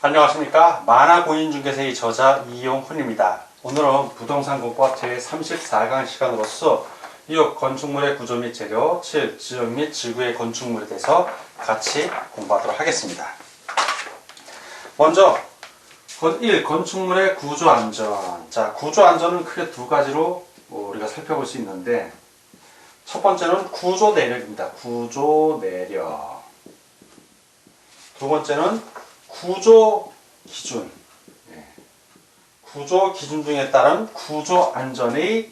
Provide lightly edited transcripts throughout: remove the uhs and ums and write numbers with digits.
안녕하십니까. 만화공인중개사의 저자 이용훈입니다. 오늘은 부동산공법 제34강 시간으로서 6. 건축물의 구조 및 재료, 7. 지역 및 지구의 건축물에 대해서 같이 공부하도록 하겠습니다. 먼저 1. 건축물의 구조 안전. 자, 구조 안전은 크게 두 가지로 우리가 살펴볼 수 있는데, 첫 번째는 구조 내력입니다. 구조 내력. 두 번째는 구조 기준. 구조 기준 등에 따른 구조 안전의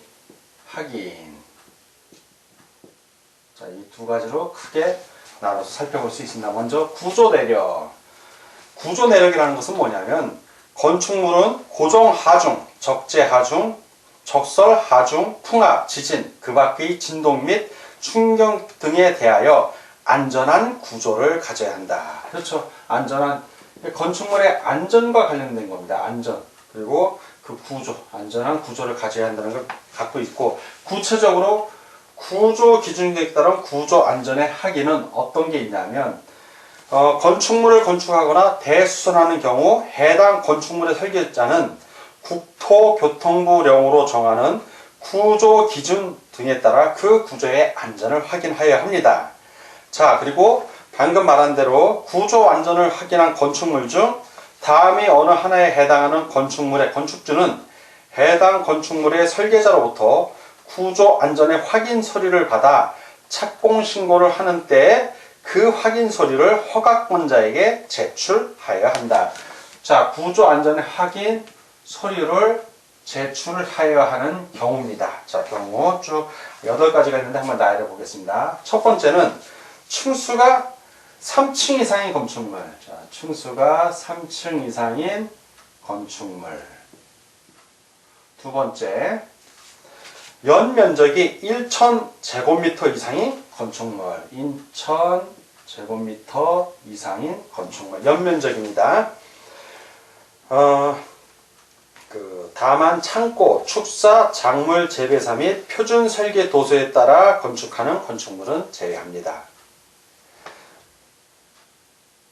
확인. 자, 이 두 가지로 크게 나눠서 살펴볼 수 있습니다. 먼저 구조 내력. 구조 내력이라는 것은 뭐냐면, 건축물은 고정 하중, 적재 하중, 적설 하중, 풍압, 지진, 그 밖의 진동 및 충격 등에 대하여 안전한 구조를 가져야 한다. 그렇죠. 안전한, 건축물의 안전과 관련된 겁니다. 안전. 그리고 그 구조, 안전한 구조를 가져야 한다는 걸 갖고 있고, 구체적으로 구조 기준에 따른 구조 안전의 확인은 어떤 게 있냐면, 건축물을 건축하거나 대수선하는 경우 해당 건축물의 설계자는 국토교통부령으로 정하는 구조 기준 등에 따라 그 구조의 안전을 확인하여야 합니다. 자, 그리고 방금 말한 대로 구조 안전을 확인한 건축물 중 다음이 어느 하나에 해당하는 건축물의 건축주는 해당 건축물의 설계자로부터 구조 안전의 확인 서류를 받아 착공 신고를 하는 때에 그 확인 서류를 허가권자에게 제출하여야 한다. 자, 구조 안전의 확인 서류를 제출하여야 하는 경우입니다. 자, 경우 쭉 8가지가 있는데 한번 나열해 보겠습니다. 첫 번째는 층수가 3층 이상인 건축물. 자, 층수가 3층 이상인 건축물. 두 번째, 연면적이 1,000제곱미터 이상인 건축물. 1,000제곱미터 이상인 건축물. 연면적입니다. 다만 창고, 축사, 작물 재배사 및 표준 설계 도서에 따라 건축하는 건축물은 제외합니다.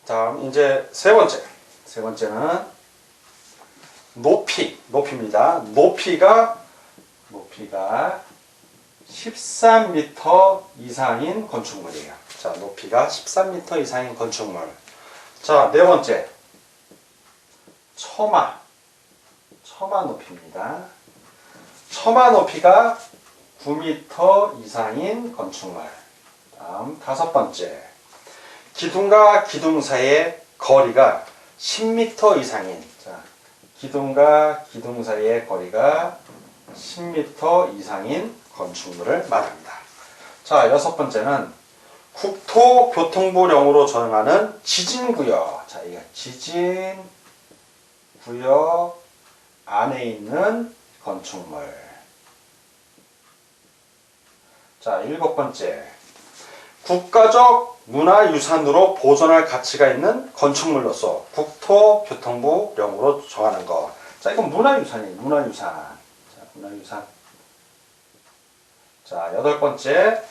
다음 이제 세 번째는 높이입니다. 높이가 13m 이상인 건축물이에요. 자, 높이가 13m 이상인 건축물. 자, 네 번째, 처마 높이입니다. 처마 높이가 9m 이상인 건축물. 다음 다섯 번째, 기둥과 기둥 사이의 거리가 10m 이상인, 자, 기둥과 기둥 사이의 거리가 10m 이상인 건축물을 말합니다. 자, 여섯 번째는 국토교통부령으로 정하는 지진구역. 자, 이게 지진구역 안에 있는 건축물. 자, 일곱 번째, 국가적 문화유산으로 보존할 가치가 있는 건축물로서 국토교통부령으로 정하는 것. 자, 이건 문화유산이에요. 문화유산. 자, 문화유산. 자, 여덟 번째,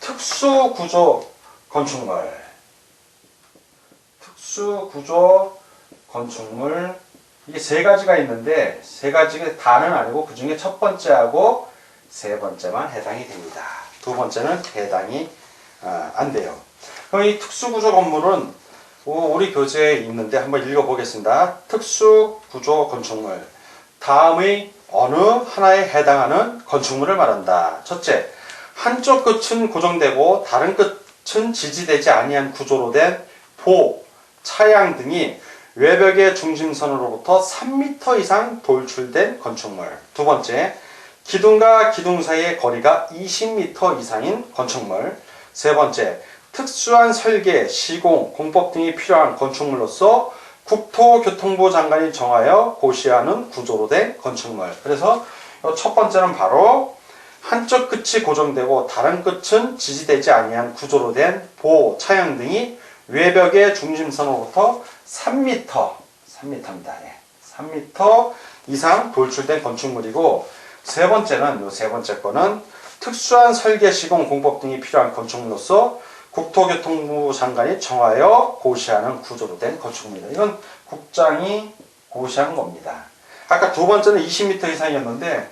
특수구조 건축물. 특수구조 건축물. 이게 세 가지가 있는데, 세 가지가 다는 아니고, 그 중에 첫 번째하고 세 번째만 해당이 됩니다. 두 번째는 해당이 안 돼요. 그럼 이 특수구조 건물은 우리 교재에 있는데 한번 읽어보겠습니다. 특수구조 건축물. 다음의 어느 하나에 해당하는 건축물을 말한다. 첫째, 한쪽 끝은 고정되고 다른 끝은 지지되지 아니한 구조로 된 보, 차양 등이 외벽의 중심선으로부터 3m 이상 돌출된 건축물. 두 번째, 기둥과 기둥 사이의 거리가 20m 이상인 건축물. 세 번째, 특수한 설계, 시공, 공법 등이 필요한 건축물로서 국토교통부 장관이 정하여 고시하는 구조로 된 건축물. 그래서 첫 번째는 바로 한쪽 끝이 고정되고 다른 끝은 지지되지 아니한 구조로 된 보, 차양 등이 외벽의 중심선으로부터 3m입니다. 3m 이상 돌출된 건축물이고, 세 번째는, 세 번째 거는 특수한 설계, 시공, 공법 등이 필요한 건축물로서 국토교통부 장관이 정하여 고시하는 구조로 된 건축물입니다. 이건 국장이 고시한 겁니다. 아까 두 번째는 20m 이상이었는데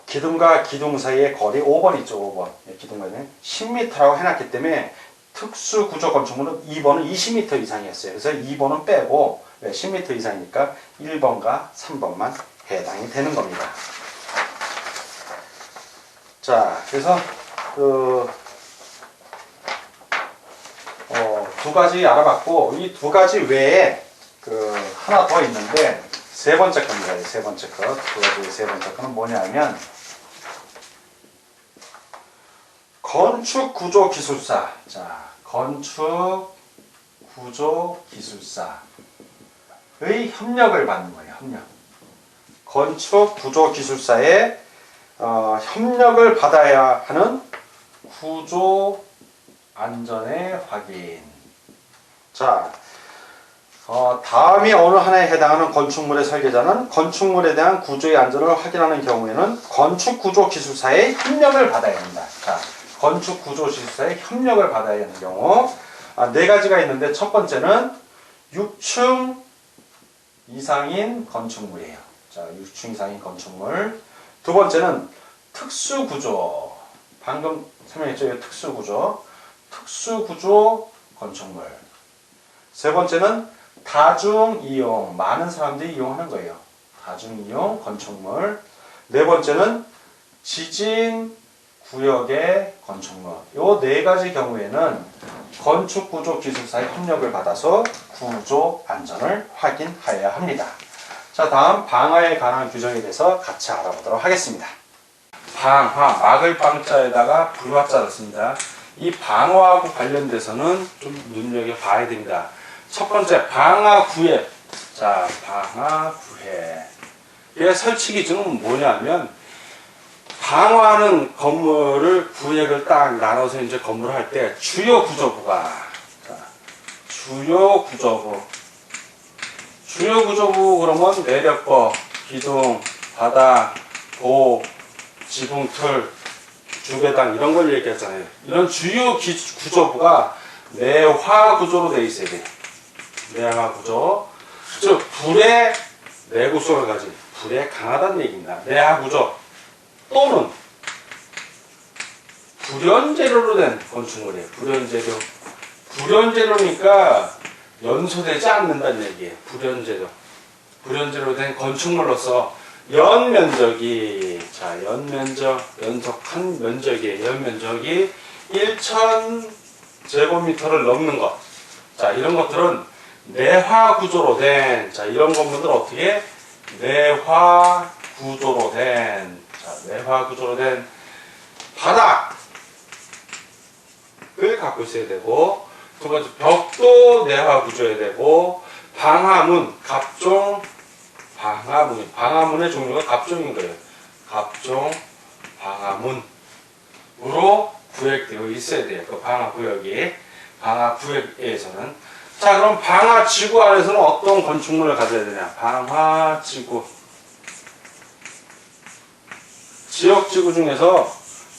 기둥과 기둥 사이의 거리 5번 있죠. 5번. 기둥과는 10m라고 해놨기 때문에 특수구조 건축물은 2번은 20m 이상이었어요. 그래서 2번은 빼고 10m 이상이니까 1번과 3번만 해당이 되는 겁니다. 자, 그래서 두 가지 알아봤고, 이 두 가지 외에 하나 더 있는데 세 번째 겁니다. 세 번째 것. 두 가지 세 번째 거는 뭐냐면 건축구조기술사. 자, 건축구조기술사의 협력을 받는 거예요. 협력. 건축구조기술사의 협력을 받아야 하는 구조 안전의 확인. 자, 다음이 어느 하나에 해당하는 건축물의 설계자는 건축물에 대한 구조의 안전을 확인하는 경우에는 건축구조기술사의 협력을 받아야 합니다. 자, 건축구조기술사의 협력을 받아야 하는 경우 네 가지가 있는데 첫 번째는 6층 이상인 건축물이에요. 자, 6층 이상인 건축물. 두 번째는 특수구조. 방금 설명했죠. 특수구조. 특수구조 건축물. 세 번째는 다중이용. 많은 사람들이 이용하는 거예요. 다중이용 건축물. 네 번째는 지진구역의 건축물. 이 네 가지 경우에는 건축구조기술사의 협력을 받아서 구조 안전을 확인해야 합니다. 자, 다음 방화에 관한 규정에 대해서 같이 알아보도록 하겠습니다. 방화, 막을 방자에다가 불화자를 씁니다. 이 방화하고 관련돼서는 좀 눈여겨봐야 됩니다. 첫 번째, 방화구획. 자, 방화구획. 얘 설치 기준은 뭐냐면, 방화하는 건물을 구획을 딱 나눠서 이제 건물을 할 때 주요 구조부가, 자, 주요 구조부 그러면 내력법, 기둥, 바닥, 도, 지붕, 틀, 주배당 이런 걸 얘기하잖아요. 이런 주요 구조부가 내화 구조로 되어 있어야 돼요. 내화 구조. 즉 불의 내구성을 가진, 불에 강하다는 얘기입니다. 내화 구조 또는 불연재료로 된 건축물이에요. 불연재료니까 연소되지 않는다는 얘기예요. 불연재료로 된 건축물로서 연면적이, 자, 연속한 면적이에요. 연면적이 1000제곱미터를 넘는 것. 자, 이런 것들은 내화 구조로 된, 자, 이런 건물들 어떻게? 내화 구조로 된, 자, 내화 구조로 된 바닥을 갖고 있어야 되고, 두 번째, 벽도 내화 구조여야 되고, 방화문, 갑종, 방화문의 종류가 갑종인 거예요. 갑종, 방화문으로 구획되어 있어야 돼요. 그 방화구역에서는. 자, 그럼 방화지구 안에서는 어떤 건축물을 가져야 되냐? 방화지구. 지역지구 중에서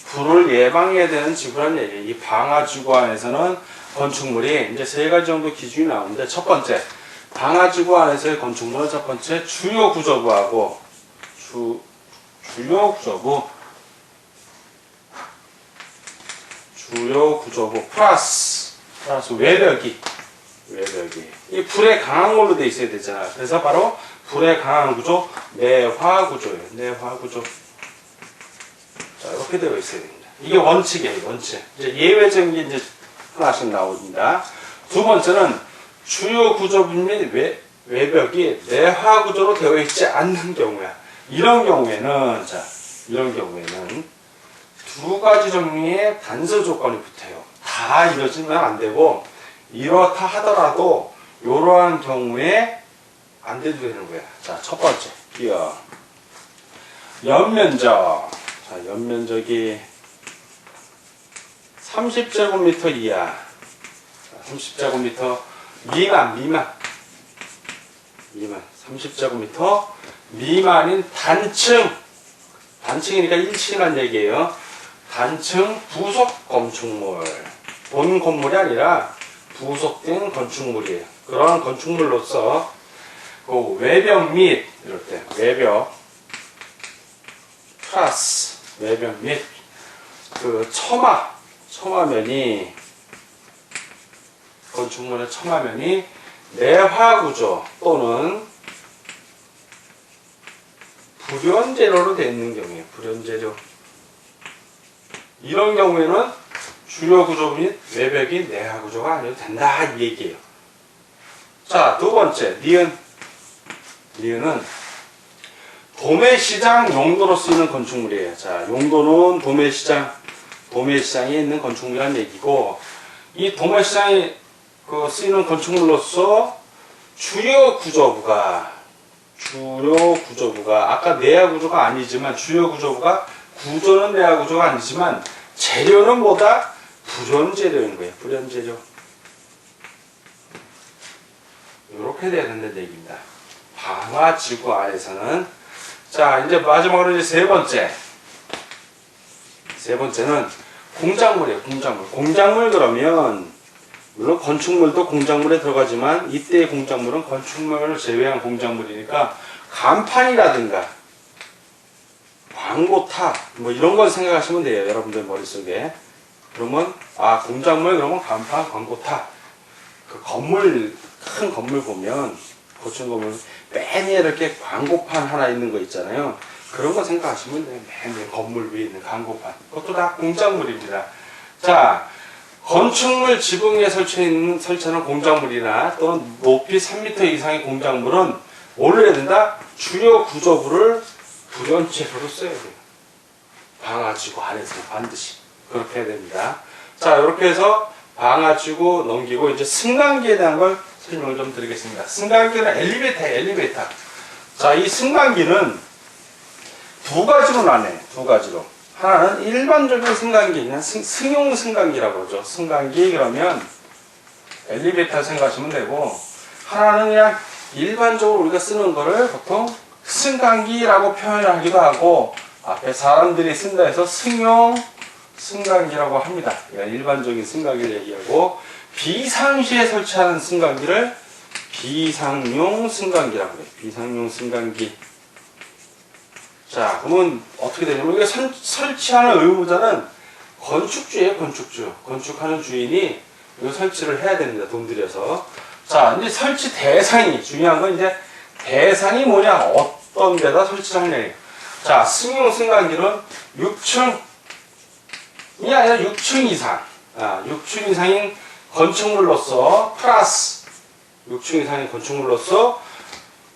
불을 예방해야 되는 지구라는 얘기예요. 이 방화지구 안에서는 건축물이 이제 세 가지 정도 기준이 나오는데, 첫 번째, 방화지구 안에서의 건축물은 첫 번째 주요 구조부하고 주요 구조부 플러스 외벽이 이 불에 강한 걸로 돼 있어야 되잖아. 그래서 바로 불에 강한 구조 내화 구조예요. 내화 구조. 자, 이렇게 되어 있어야 됩니다. 이게 원칙이에요. 원칙. 이제 예외적인 게 이제 하나씩 나옵니다. 두 번째는 주요 구조부 및 외벽이 내화 구조로 되어 있지 않는 경우야. 이런 경우에는 두 가지 종류의 단서 조건이 붙어요. 다 이러지는 안 되고, 이렇다 하더라도 이러한 경우에 안 돼도 되는 거야. 자, 첫 번째, 연면적. 자, 연면적이 30제곱미터 이하, 30제곱미터 미만 30제곱미터 미만인 단층이니까 1층이란 얘기예요. 단층 부속 건축물. 본 건물이 아니라 부속된 건축물이에요. 그런 건축물로서 그 외벽 및 이럴 때 외벽 트라스 외벽 및 그 처마면이 건축물의 처마면이 내화구조 또는 불연재료로 되어 있는 경우에 불연재료 이런 경우에는 주요 구조 및 외벽이 내화구조가 아니어도 된다 이 얘기예요. 자, 두 번째 니은은 도매시장 용도로 쓰이는 건축물이에요. 자, 용도는 도매시장에 있는 건축물이라는 얘기고, 이 도매시장에 쓰이는 건축물로서 주요 구조부가 아까 내야 구조가 아니지만 주요 구조부가 구조는 내야 구조가 아니지만 재료는 뭐다? 불연재료인 거예요. 불연재료. 이렇게 돼야 된다는 얘기입니다. 방화지구 안에서는 자 이제 마지막으로 이제 세 번째는 공작물이에요. 공작물 그러면 물론 건축물도 공작물에 들어가지만 이때의 공작물은 건축물을 제외한 공작물이니까 간판이라든가 광고탑 뭐 이런 걸 생각하시면 돼요. 여러분들 머릿속에. 그러면 공작물 그러면 간판, 광고탑. 그 큰 건물 보면 고층 건물 맨 위에 이렇게 광고판 하나 있는 거 있잖아요. 그런 거 생각하시면 돼요. 맨 위에 건물 위에 있는 광고판. 그것도 다 공작물입니다. 자, 건축물 지붕 위에 설치하는 공작물이나 또는 높이 3m 이상의 공작물은 뭘로 해야 된다? 주요 구조부를 불연재료로 써야 돼요. 방화지구 안에서 반드시 그렇게 해야 됩니다. 자, 이렇게 해서 방화지구 넘기고 이제 승강기에 대한 걸 설명을 좀 드리겠습니다. 승강기는 엘리베이터. 자, 이 승강기는 두 가지로 나뉘어요. 두 가지로. 하나는 일반적인 승강기, 그냥 승용 승강기라고 그러죠. 승강기 그러면 엘리베이터 생각하시면 되고, 하나는 그냥 일반적으로 우리가 쓰는 거를 보통 승강기라고 표현하기도 하고, 앞에 사람들이 쓴다 해서 승용 승강기라고 합니다. 일반적인 승강기를 얘기하고, 비상시에 설치하는 승강기를 비상용 승강기라고 해요. 비상용 승강기. 자, 그러면 어떻게 되냐면, 이게 설치하는 의무자는 건축주예요, 건축주. 건축하는 주인이 이거 설치를 해야 됩니다, 돈 들여서. 자, 이제 설치 대상이, 중요한 건 이제 대상이 뭐냐, 어떤 데다 설치를 하느냐. 자, 승용 승강기는 6층이 아니라 6층 이상. 6층 이상인 건축물로서, 플러스 6층 이상인 건축물로서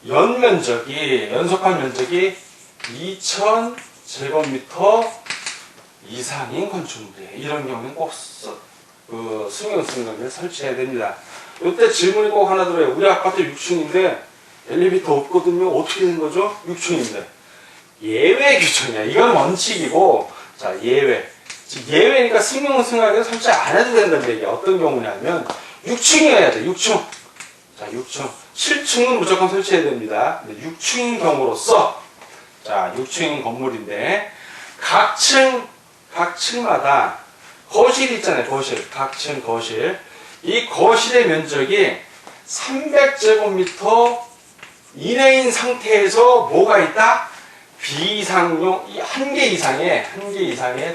연속한 면적이 2000제곱미터 이상인 건축물이에요. 이런 경우는 꼭 승용 승강기를 설치해야 됩니다. 이때 질문이 꼭 하나 들어요. 우리 아파트 6층인데 엘리베이터 없거든요. 어떻게 된 거죠? 6층인데. 예외 규정이야. 이건 원칙이고, 자, 예외니까 승용 승강기를 설치 안 해도 된다는 얘기야. 어떤 경우냐면 6층이어야 돼. 6층. 자, 6층. 7층은 무조건 설치해야 됩니다. 6층인 경우로서, 자, 6층인 건물인데 각층마다 거실이 있잖아요. 각층 거실. 이 거실의 면적이 300제곱미터 이내인 상태에서 뭐가 있다? 비상용 한 개 이상의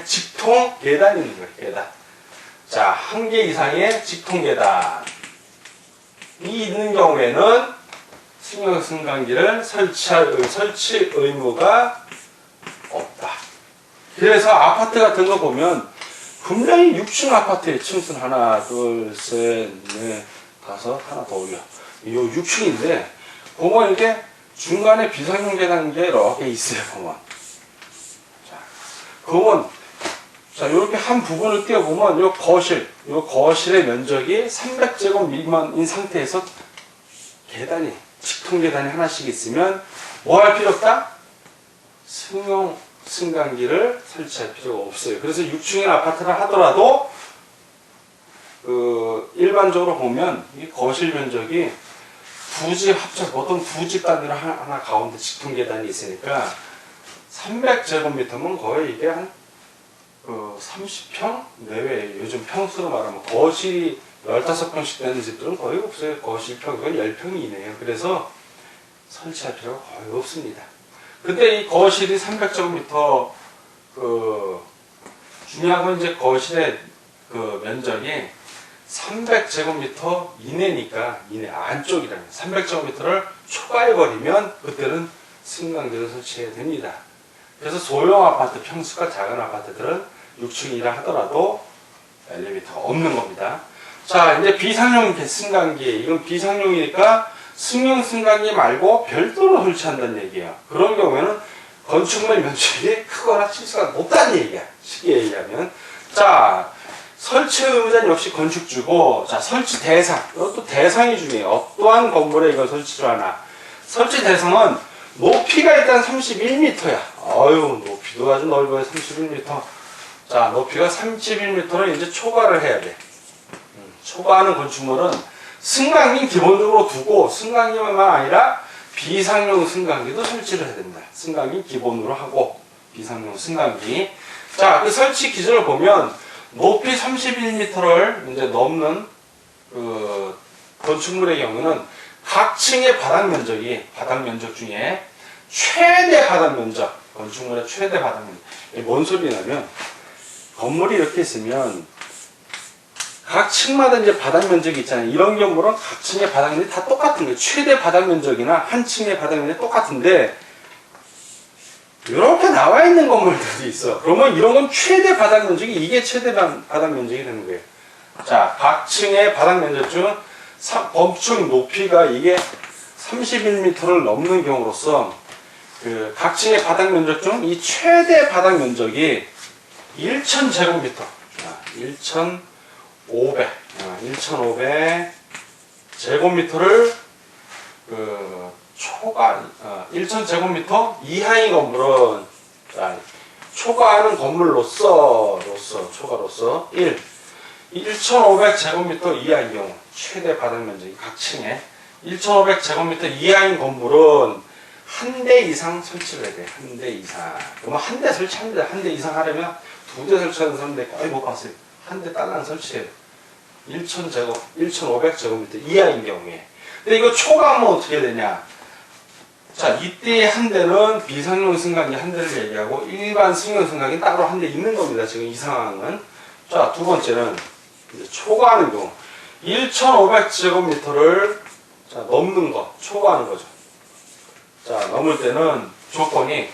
직통 계단이 있는 거예요. 계단. 자, 한 개 이상의 직통 계단이 있는 경우에는 승용 승강기를 설치 의무가 없다. 그래서 아파트 같은 거 보면 분명히 6층 아파트에 층수 하나, 둘, 셋, 넷, 다섯, 하나 더 올려. 요 6층인데 보면 이게 중간에 비상용 계단이 이렇게 있어요. 보면 자, 이렇게 한 부분을 띄워보면 요 거실의 면적이 300제곱 미만인 상태에서 직통 계단이 하나씩 있으면 뭐 할 필요 없다? 승용 승강기를 설치할 필요가 없어요. 그래서 6층의 아파트를 하더라도 일반적으로 보면 이 거실 면적이 보통 두 집 단위로 하나 가운데 직통 계단이 있으니까 300제곱미터면 거의 이게 한 그 30평 내외, 요즘 평수로 말하면 거실이 15평씩 되는 집들은 거의 없어요. 거실 평수가 10평이 이네요. 그래서 설치할 필요가 거의 없습니다. 근데 이 거실이 300제곱미터, 중요한 건 이제 거실의 그 면적이 300제곱미터 이내니까, 이내 안쪽이라면 300제곱미터를 초과해버리면 그때는 승강기를 설치해야 됩니다. 그래서 소형 아파트, 평수가 작은 아파트들은 6층이라 하더라도 엘리베이터가 없는 겁니다. 자, 이제 비상용 승강기, 이건 비상용이니까 승용 승강기 말고 별도로 설치한다는 얘기예요. 그런 경우에는 건축물 면적이 크거나 치수가 높다는 얘기야. 쉽게 얘기하면. 자, 설치 의무자는 역시 건축주고, 자, 설치 대상. 이것도 대상이 중요해요. 어떠한 건물에 이걸 설치를 하나. 설치 대상은 높이가 일단 31m야. 아유, 높이도 아주 넓어요. 31m. 자, 높이가 31m를 이제 초과를 해야 돼. 초과하는 건축물은 승강기 기본적으로 두고, 승강기만 아니라 비상용 승강기도 설치를 해야 된다. 승강기 기본으로 하고, 비상용 승강기. 자, 그 설치 기준을 보면, 높이 31m를 이제 넘는 그 건축물의 경우는 각 층의 바닥 면적 중에 최대 바닥 면적, 건축물의 최대 바닥 면적. 이게 뭔 소리냐면, 건물이 이렇게 있으면 각 층마다 이제 바닥 면적이 있잖아요. 이런 경우는 각 층의 바닥 면적이 다 똑같은 거예요. 최대 바닥 면적이나 한 층의 바닥 면적이 똑같은데, 이렇게 나와 있는 건물들이 있어. 그러면 이런 건 최대 바닥 면적이, 이게 최대 바닥 면적이 되는 거예요. 자, 각 층의 바닥 면적 중 건축 높이가 이게 31m를 넘는 경우로서 그 각 층의 바닥 면적 중 이 최대 바닥 면적이 1,000제곱미터, 1,500 제곱미터를 초과, 1,000제곱미터 이하의 건물은, 자, 초과하는 건물로서, 초과로서 1,500제곱미터 이하의 경우, 최대 바닥 면적이 각 층에 1,500제곱미터 이하인 건물은 한 대 이상 설치를 해야 돼. 한 대 이상. 그러면 한 대 설치합니다. 한 대 이상 하려면 두 대 설치하는 사람들 거의 못 봤어요. 한 대 딸랑 설치해요. 1,500제곱미터 이하인 경우에. 근데 이거 초과하면 어떻게 되냐? 자, 이때 한 대는 비상용 승강기 한 대를 얘기하고 일반 승용 승강기 따로 한 대 있는 겁니다. 지금 이 상황은. 자, 두 번째는 이제 초과하는 경우. 1,500제곱미터를 자, 넘는 거, 초과하는 거죠. 자, 넘을 때는 조건이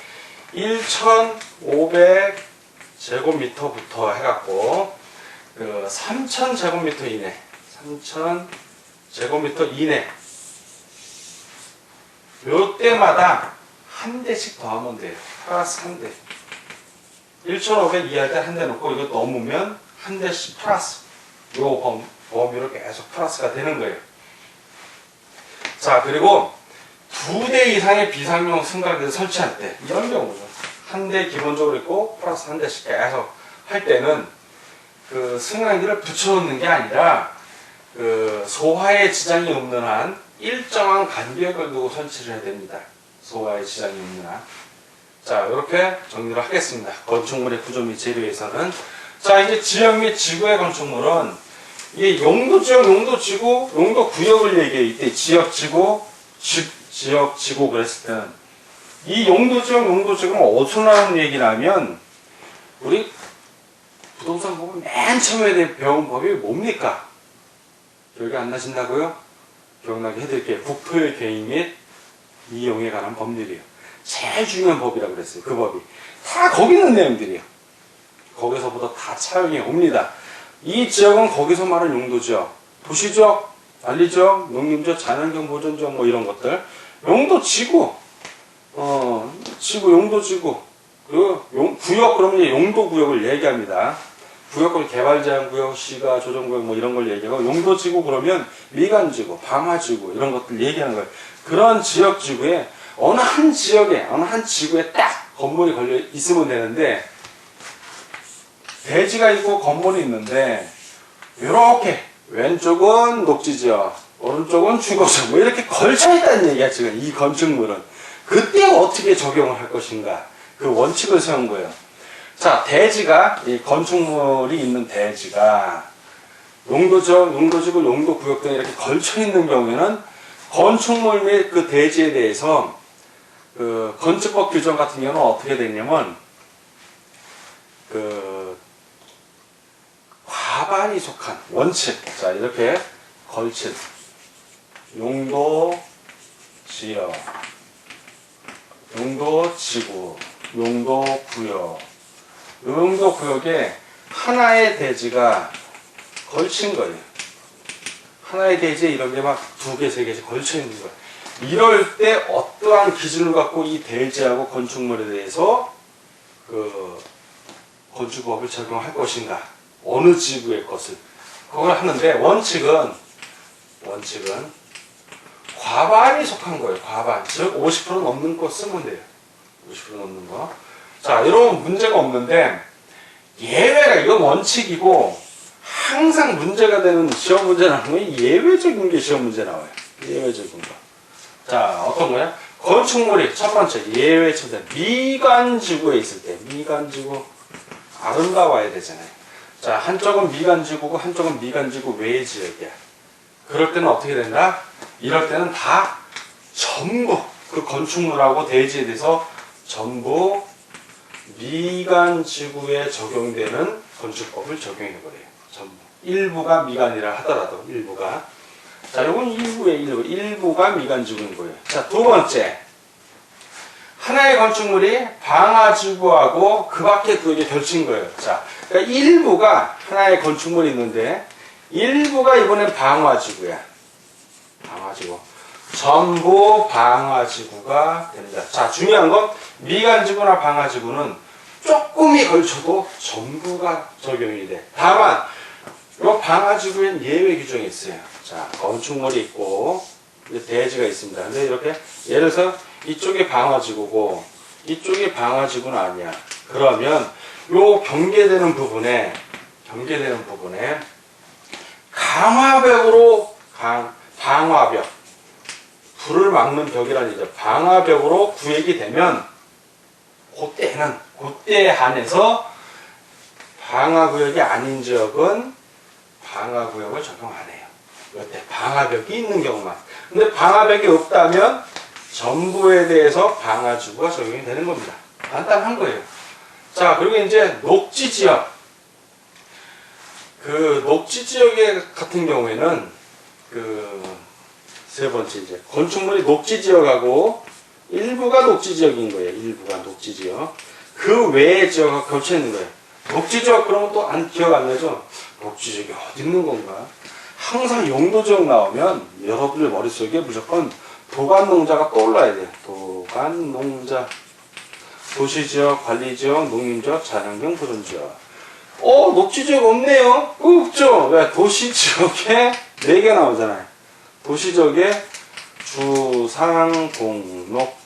1,500제곱미터부터 해갖고 3,000제곱미터 이내, 3,000제곱미터 이내. 요때마다 한 대씩 더 하면 돼요. 플러스 한 대. 1,500 이하일 때 한 대 놓고 이거 넘으면 한 대씩 플러스. 요 범위로 계속 플러스가 되는 거예요. 자, 그리고 두 대 이상의 비상용 승강기를 설치할 때, 이런 경우죠. 한 대 기본적으로 있고 플러스 한 대씩 계속 할 때는 그 승강기를 붙여놓는 게 아니라 그 소화에 지장이 없는 한 일정한 간격을 두고 설치를 해야 됩니다. 소화에 지장이 없는 한. 자, 이렇게 정리를 하겠습니다. 건축물의 구조 및 재료에서는. 자, 이제 지역 및 지구의 건축물은 이게 용도 지역, 용도 지구, 용도 구역을 얘기해. 이때 지역, 지구, 지역, 지구 그랬을 때는 이 용도 지역, 용도 지구는 어디서 나오는 얘기냐면 우리 부동산 보면 맨 처음에 배운 법이 뭡니까? 기억이 안 나신다고요? 기억나게 해드릴게요. 국토의 개입 및 이용에 관한 법률이에요. 제일 중요한 법이라고 그랬어요. 그 법이. 다 거기 있는 내용들이에요. 거기서부터 다 차용이 옵니다. 이 지역은 거기서 말하는 용도지역, 도시지역, 관리지역, 농림지역, 자연환경 보존지역 뭐 이런 것들. 용도지구, 지구, 용도지구. 그 구역 그러면 이제 용도구역을 얘기합니다. 구역을 개발제한구역, 시가, 조정구역 뭐 이런 걸 얘기하고 용도지구 그러면 미관지구, 방화지구 이런 것들 얘기하는 거예요. 그런 지역지구에 어느 한 지역에, 어느 한 지구에 딱 건물이 걸려 있으면 되는데 대지가 있고 건물이 있는데 이렇게 왼쪽은 녹지지역, 오른쪽은 주거지역 뭐 이렇게 걸쳐있다는 얘기야 지금 이 건축물은. 그때 어떻게 적용을 할 것인가 그 원칙을 세운 거예요. 자, 대지가, 이 건축물이 있는 대지가 용도지구, 용도구역 등에 이렇게 걸쳐 있는 경우에는 건축물 및 그 대지에 대해서 그 건축법 규정 같은 경우는 어떻게 되냐면 그 과반이 속한 원칙, 자 이렇게 걸친 용도 지역, 용도 지구, 용도 구역, 용도 구역에 하나의 대지가 걸친 거예요. 하나의 대지에 이런 게 막 두 개, 세 개씩 걸쳐 있는 거예요. 이럴 때 어떠한 기준을 갖고 이 대지하고 건축물에 대해서 그 건축법을 적용할 것인가, 어느 지구의 것을 그걸 하는데 원칙은 과반이 속한 거예요. 과반, 즉 50% 넘는 거 쓰면 돼요. 50% 넘는 거. 자, 이런 문제가 없는데 예외가, 이건 원칙이고 항상 문제가 되는 시험 문제 나오는 건 예외적인 게 시험 문제 나와요. 예외적인 거. 자, 어떤 거냐? 건축물이 첫 번째 예외 초대 미관지구에 있을 때, 미관지구 아름다워야 되잖아요. 자, 한쪽은 미관지구고 한쪽은 미관지구 외의 지역이야. 그럴 때는 어떻게 된다? 이럴 때는 다 전부 그 건축물하고 대지에 대해서 전부 미관지구에 적용되는 건축법을 적용해 버려요. 전부. 일부가 미관이라 하더라도 일부가. 자, 요건 일부가 미관지구인 거예요. 자, 두 번째. 하나의 건축물이 방화지구하고 그 밖에 구역에 걸친 거예요. 자, 그러니까 일부가 하나의 건축물이 있는데 일부가 이번엔 방화지구야. 방화지구. 전부 방화지구가 됩니다. 자, 중요한 건 미관지구나 방화지구는 조금이 걸쳐도 전부가 적용이 돼. 다만 이 방화지구엔 예외 규정이 있어요. 자, 건축물이 있고 대지가 있습니다. 근데 이렇게 예를 들어서 이쪽이 방화지구고 이쪽이 방화지구는 아니야. 그러면 요 경계되는 부분에 강화벽으로 방화벽, 불을 막는 벽이라는 얘기죠. 방화벽으로 구획이 되면 그때에 한해서 방화구역이 아닌 지역은 방화구역을 적용 안 해요. 이때 방화벽이 있는 경우만. 근데 방화벽이 없다면 전부에 대해서 방화지구가 적용이 되는 겁니다. 간단한 거예요. 자, 그리고 이제 녹지지역. 그 녹지지역에 같은 경우에는 세 번째 이제 건축물이 녹지지역하고 일부가 녹지지역인 거예요. 일부가 녹지지역. 그 외의 지역과 겹쳐 있는 거예요. 녹지지역 그러면 또 기억 안 나죠? 녹지지역이 어디 있는 건가? 항상 용도지역 나오면 여러분들 머릿속에 무조건 도관농자가 떠올라야 돼요. 도관농자. 도시지역, 관리지역, 농림지역, 자연환경 보존지역. 녹지지역 없네요? 없죠? 왜? 도시지역에 4개 나오잖아요. 도시지역에 주, 상, 공, 녹,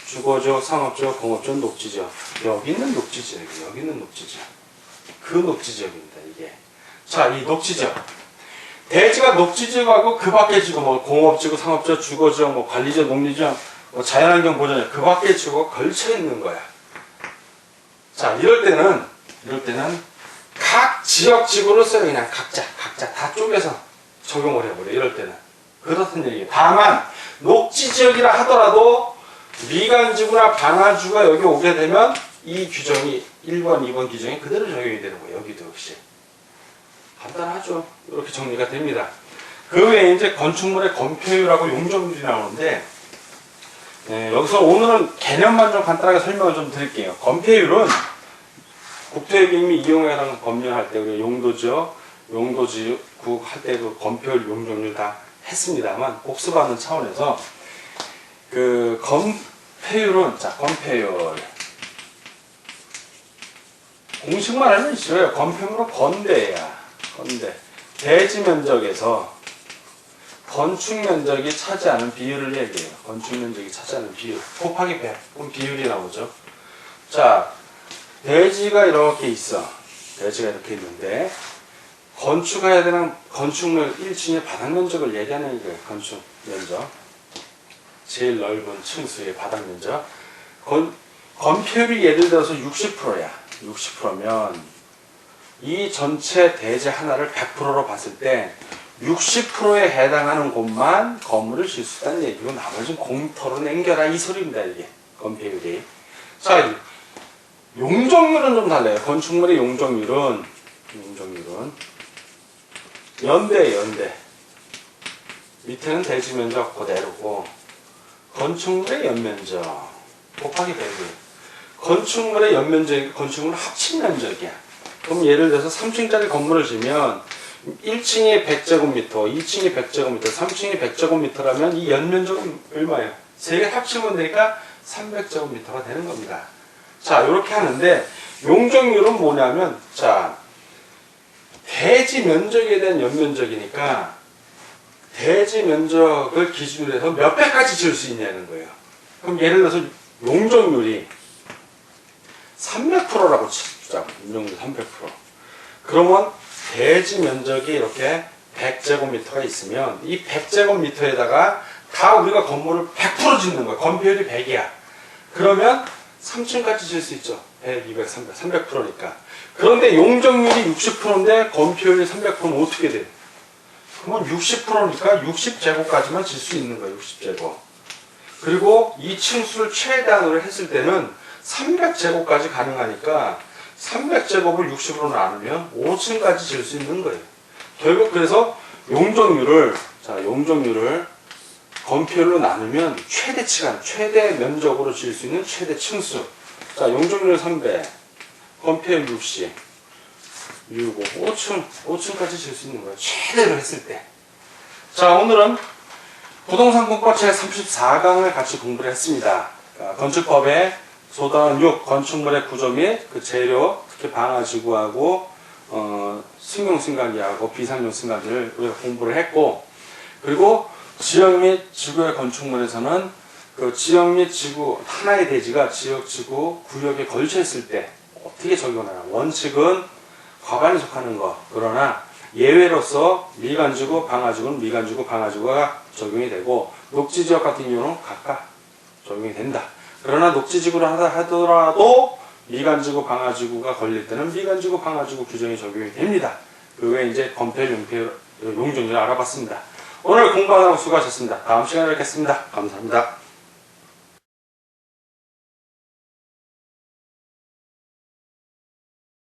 주거지역, 상업지역, 공업지역, 녹지지역. 여기 있는 녹지지역이에요. 여기 있는 녹지지역. 그 녹지지역입니다, 이게. 자, 이 녹지지역. 대지가 녹지지역하고 그 밖의 지구, 뭐 공업지구, 상업지역, 주거지역, 뭐 관리지역, 농림지역, 뭐 자연환경 보존지역, 그 밖의 지구가 걸쳐 있는 거야. 자, 이럴 때는 각 지역 지구를 써요. 그냥 각자 다 쪼개서 적용을 해버려. 이럴 때는. 그렇다는 얘기예요. 다만 녹지지역이라 하더라도 미관지구나 방화지구가 여기 오게 되면 이 규정이 1번, 2번 규정이 그대로 적용이 되는 거예요. 여기도 역시. 간단하죠. 이렇게 정리가 됩니다. 그 외에 이제 건축물의 건폐율하고 용적률이 나오는데 여기서 오늘은 개념만 좀 간단하게 설명을 좀 드릴게요. 건폐율은 국토의획 및 이용에 해당 법률할 때 우리가 용도지구 할 때도 건폐율, 용적률 다 했습니다만 복습하는 차원에서 그 건폐율은 건폐율 공식만 알면 싫어요. 건폐율은 건대야. 건대. 대지 면적에서 건축 면적이 차지하는 비율을 얘기해요. 건축 면적이 차지하는 비율. 곱하기 100. 그럼 비율이 나오죠. 자, 대지가 이렇게 있어. 대지가 이렇게 있는데 건축해야 되는 건축물 1층의 바닥 면적을 얘기하는 거예요. 건축 면적. 제일 넓은 층수의 바닥 면적. 건폐율이 예를 들어서 60%야. 60%면 이 전체 대지 하나를 100%로 봤을 때 60%에 해당하는 곳만 건물을 질 수 있다는 얘기고 나머지는 공터로 남겨라 이 소리입니다. 이게 건폐율이. 자, 용적률은 좀 달라요. 건축물의 용적률은 연대 밑에는 대지 면적 그대로고 건축물의 연면적 곱하기 100이 건축물의 연면적이 건축물 합친 면적이야. 그럼 예를 들어서 3층짜리 건물을 지면 1층이 100제곱미터, 2층이 100제곱미터, 3층이 100제곱미터라면 이 연면적은 얼마예요? 세 개 합치면 되니까 300제곱미터가 되는 겁니다. 자, 이렇게 하는데 용적률은 뭐냐면 자, 대지 면적에 대한 연면적이니까 대지 면적을 기준으로 해서 몇 배까지 지을 수 있냐는 거예요. 그럼 예를 들어서 용적률이 300%라고 치자고. 용적률 300%. 그러면 대지 면적이 이렇게 100제곱미터가 있으면 이 100제곱미터에다가 다 우리가 건물을 100% 짓는 거야. 건폐율이 100이야. 그러면 3층까지 질 수 있죠. 100, 200, 300, 300%니까. 그런데 용적률이 60%인데 건폐율이 300%면 어떻게 돼요? 그러면 60%니까 60제곱까지만 질 수 있는 거예요. 60제곱. 그리고 이 층수를 최대한으로 했을 때는 300제곱까지 가능하니까 300제곱을 60으로 나누면 5층까지 질 수 있는 거예요. 결국 그래서 용적률을 건폐율로 나누면 최대치간, 최대 면적으로 질 수 있는 최대 층수. 자, 용적률 300, 건폐율 60, 5층까지 질 수 있는 거예요. 최대로 했을 때. 자, 오늘은 부동산공법 제34강을 같이 공부를 했습니다. 건축법의 소단 6, 건축물의 구조 및 그 재료, 특히 방화지구하고 승용 승강기하고 비상용 승강기를 우리가 공부를 했고, 그리고 지역 및 지구의 건축물에서는 그 지역 및 지구 하나의 대지가 지역, 지구, 구역에 걸쳐 있을 때 어떻게 적용하나. 원칙은 과반에 속하는 거. 그러나 예외로서 미관지구, 방화지구는 미관지구, 방화지구가 적용이 되고 녹지지역 같은 경우는 각각 적용이 된다. 그러나 녹지지구를 하더라도 미관지구, 방화지구가 걸릴 때는 미관지구, 방화지구 규정이 적용이 됩니다. 그 외에 이제 건폐율, 용적률을 알아봤습니다. 오늘 공부하느라고 수고하셨습니다. 다음 시간에 뵙겠습니다. 감사합니다.